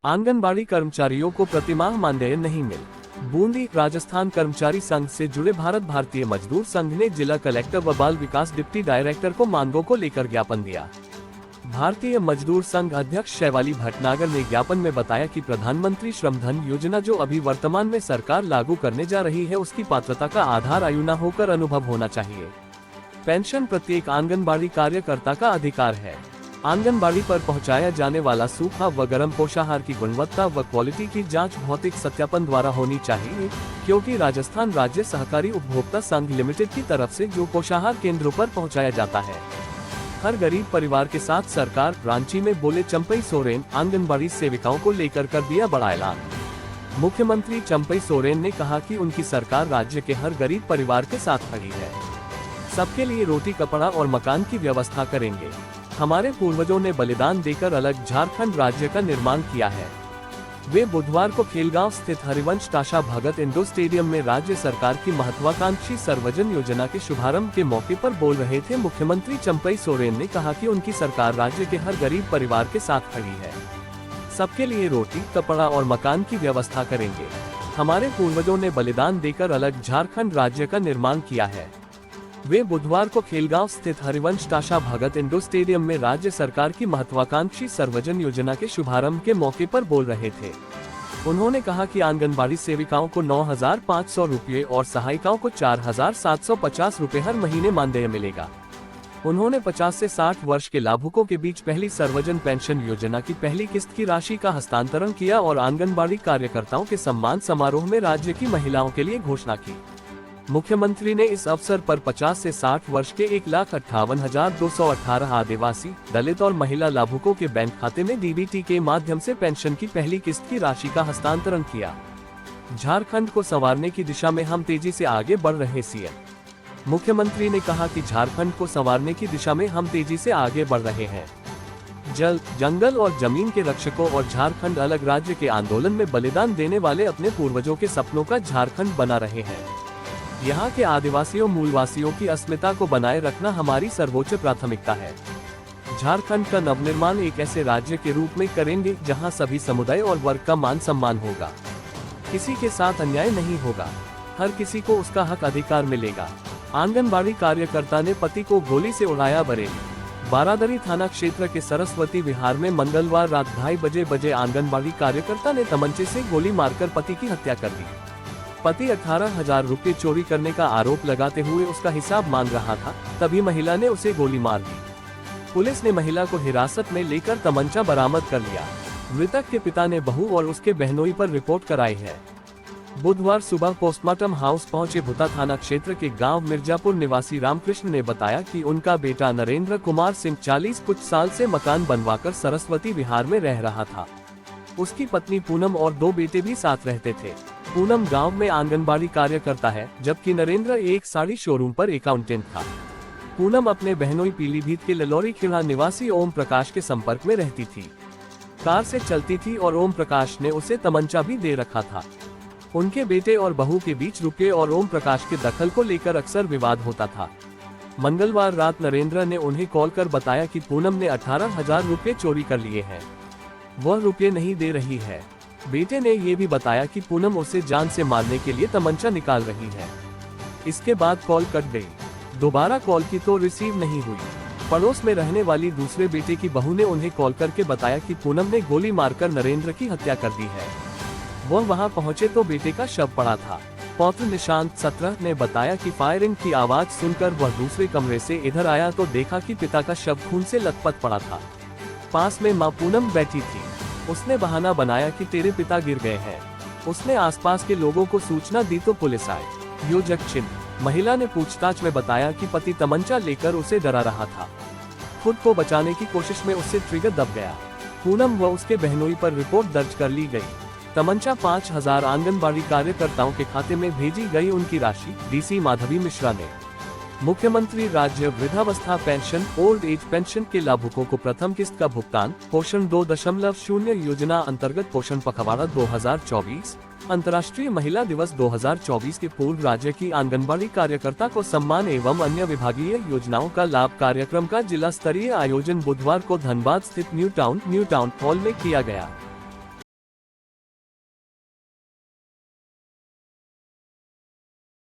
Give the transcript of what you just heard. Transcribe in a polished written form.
आंगनबाड़ी कर्मचारियों को प्रतिमाह मानदेय नहीं मिल। बूंदी। राजस्थान कर्मचारी संघ से जुड़े भारतीय मजदूर संघ ने जिला कलेक्टर व बाल विकास डिप्टी डायरेक्टर को मांगों को लेकर ज्ञापन दिया। भारतीय मजदूर संघ अध्यक्ष शैवाली भटनागर ने ज्ञापन में बताया कि प्रधानमंत्री श्रम धन योजना जो अभी वर्तमान में सरकार लागू करने जा रही है, उसकी पात्रता का आधार आयु न होकर अनुभव होना चाहिए। पेंशन प्रत्येक आंगनबाड़ी कार्यकर्ता का अधिकार है। आंगनबाड़ी पर पहुंचाया जाने वाला सूखा व गर्म पोषाहार की गुणवत्ता व क्वालिटी की जांच भौतिक सत्यापन द्वारा होनी चाहिए, क्योंकि राजस्थान राज्य सहकारी उपभोक्ता संघ लिमिटेड की तरफ से जो पोषाहार केंद्रों पर पहुंचाया जाता है, हर गरीब परिवार के साथ सरकार, रांची में बोले चंपई सोरेन। आंगनबाड़ी सेविकाओं को लेकर कर दिया बड़ा ऐलान। मुख्यमंत्री चंपई सोरेन ने कहा कि उनकी सरकार राज्य के हर गरीब परिवार के साथ खड़ी है, सबके लिए रोटी, कपड़ा और मकान की व्यवस्था करेंगे। हमारे पूर्वजों ने बलिदान देकर अलग झारखंड राज्य का निर्माण किया है। वे बुधवार को खेलगांव स्थित हरिवंश टाशा भगत इंडोर स्टेडियम में राज्य सरकार की महत्वाकांक्षी सर्वजन योजना के शुभारंभ के मौके पर बोल रहे थे। मुख्यमंत्री चंपई सोरेन ने कहा कि उनकी सरकार राज्य के हर गरीब परिवार के साथ खड़ी है, सबके लिए रोटी, कपड़ा और मकान की व्यवस्था करेंगे। हमारे पूर्वजों ने बलिदान देकर अलग झारखंड राज्य का निर्माण किया है। वे बुधवार को खेलगांव स्थित हरिवंश टाशा भगत इंडोर स्टेडियम में राज्य सरकार की महत्वाकांक्षी सर्वजन योजना के शुभारंभ के मौके पर बोल रहे थे। उन्होंने कहा कि आंगनबाड़ी सेविकाओं को 9,500 रुपये और सहायिकाओं को 4,750 रुपये हर महीने मानदेय मिलेगा। उन्होंने 50 से 60 वर्ष के लाभुकों के बीच पहली सर्वजन पेंशन योजना की पहली किस्त की राशि का हस्तांतरण किया और आंगनबाड़ी कार्यकर्ताओं के सम्मान समारोह में राज्य की महिलाओं के लिए घोषणा की। मुख्यमंत्री ने इस अवसर पर 50 से 60 वर्ष के 1,58,218 आदिवासी, दलित और महिला लाभुकों के बैंक खाते में डीबीटी के माध्यम से पेंशन की पहली किस्त की राशि का हस्तांतरण किया। झारखंड को संवारने की दिशा में हम तेजी से आगे बढ़ रहे सीएम। मुख्यमंत्री ने कहा कि झारखंड को संवारने की दिशा में हम तेजी से आगे बढ़ रहे हैं। जल, जंगल और जमीन के रक्षकों और झारखंड अलग राज्य के आंदोलन में बलिदान देने वाले अपने पूर्वजों के सपनों का झारखंड बना रहे हैं। यहाँ के आदिवासियों, मूलवासियों की अस्मिता को बनाए रखना हमारी सर्वोच्च प्राथमिकता है। झारखंड का नवनिर्माण एक ऐसे राज्य के रूप में करेंगे जहाँ सभी समुदाय और वर्ग का मान सम्मान होगा, किसी के साथ अन्याय नहीं होगा, हर किसी को उसका हक अधिकार मिलेगा। आंगनबाड़ी कार्यकर्ता ने पति को गोली से उड़ाया बरेली। बारादरी थाना क्षेत्र के सरस्वती विहार में मंगलवार रात 2:30 बजे आंगनबाड़ी कार्यकर्ता ने तमंचे से गोली मारकर पति की हत्या कर दी। पति 18,000 रुपये चोरी करने का आरोप लगाते हुए उसका हिसाब मांग रहा था, तभी महिला ने उसे गोली मार दी। पुलिस ने महिला को हिरासत में लेकर तमंचा बरामद कर लिया। मृतक के पिता ने बहू और उसके बहनोई पर रिपोर्ट कराई है। बुधवार सुबह पोस्टमार्टम हाउस पहुंचे भुता थाना क्षेत्र के गांव मिर्जापुर निवासी रामकृष्ण ने बताया कि उनका बेटा नरेंद्र कुमार सिंह 40 कुछ साल से मकान बनवाकर सरस्वती विहार में रह रहा था। उसकी पत्नी पूनम और 2 बेटे भी साथ रहते थे। पूनम गांव में आंगनबाड़ी कार्यकर्ता है, जबकि नरेंद्र एक साड़ी शोरूम पर अकाउंटेंट था। पूनम अपने बहनोई पीलीभीत के ललौरी खिड़ा निवासी ओम प्रकाश के संपर्क में रहती थी। कार से चलती थी और ओम प्रकाश ने उसे तमंचा भी दे रखा था। उनके बेटे और बहू के बीच रुपये और ओम प्रकाश के दखल को लेकर अक्सर विवाद होता था। मंगलवार रात नरेंद्र ने उन्हें कॉल कर बताया कि पूनम ने 18,000 रुपये चोरी कर लिए हैं, वह रुपये नहीं दे रही है। बेटे ने ये भी बताया कि पूनम उसे जान से मारने के लिए तमंचा निकाल रही है। इसके बाद कॉल कट गई। दोबारा कॉल की तो रिसीव नहीं हुई। पड़ोस में रहने वाली दूसरे बेटे की बहू ने उन्हें कॉल करके बताया कि पूनम ने गोली मारकर नरेंद्र की हत्या कर दी है। वह वहां पहुंचे तो बेटे का शव पड़ा था। पौत्र निशांत 17 ने बताया कि फायरिंग की आवाज सुनकर वह दूसरे कमरे से इधर आया तो देखा कि पिता का शव खून से लथपथ पड़ा था। पास में मां पूनम बैठी थी। उसने बहाना बनाया कि तेरे पिता गिर गए हैं। उसने आसपास के लोगों को सूचना दी तो पुलिस आई। योजक चिन्ह। महिला ने पूछताछ में बताया कि पति तमंचा लेकर उसे डरा रहा था। खुद को बचाने की कोशिश में उससे ट्रिगर दब गया। पूनम व उसके बहनोई पर रिपोर्ट दर्ज कर ली गई। तमंचा 5,000 आंगनबाड़ी कार्यकर्ताओं के खाते में भेजी गई। उनकी राशि डीसी माधवी मिश्रा ने। मुख्यमंत्री राज्य वृद्धावस्था पेंशन ओल्ड एज पेंशन के लाभुकों को प्रथम किस्त का भुगतान। पोषण 2.0 योजना अंतर्गत पोषण पखवाड़ा 2024, अंतर्राष्ट्रीय महिला दिवस 2024 के पूर्व राज्य की आंगनबाड़ी कार्यकर्ता को सम्मान एवं अन्य विभागीय योजनाओं का लाभ कार्यक्रम का जिला स्तरीय आयोजन बुधवार को धनबाद स्थित न्यू टाउन हॉल में किया गया।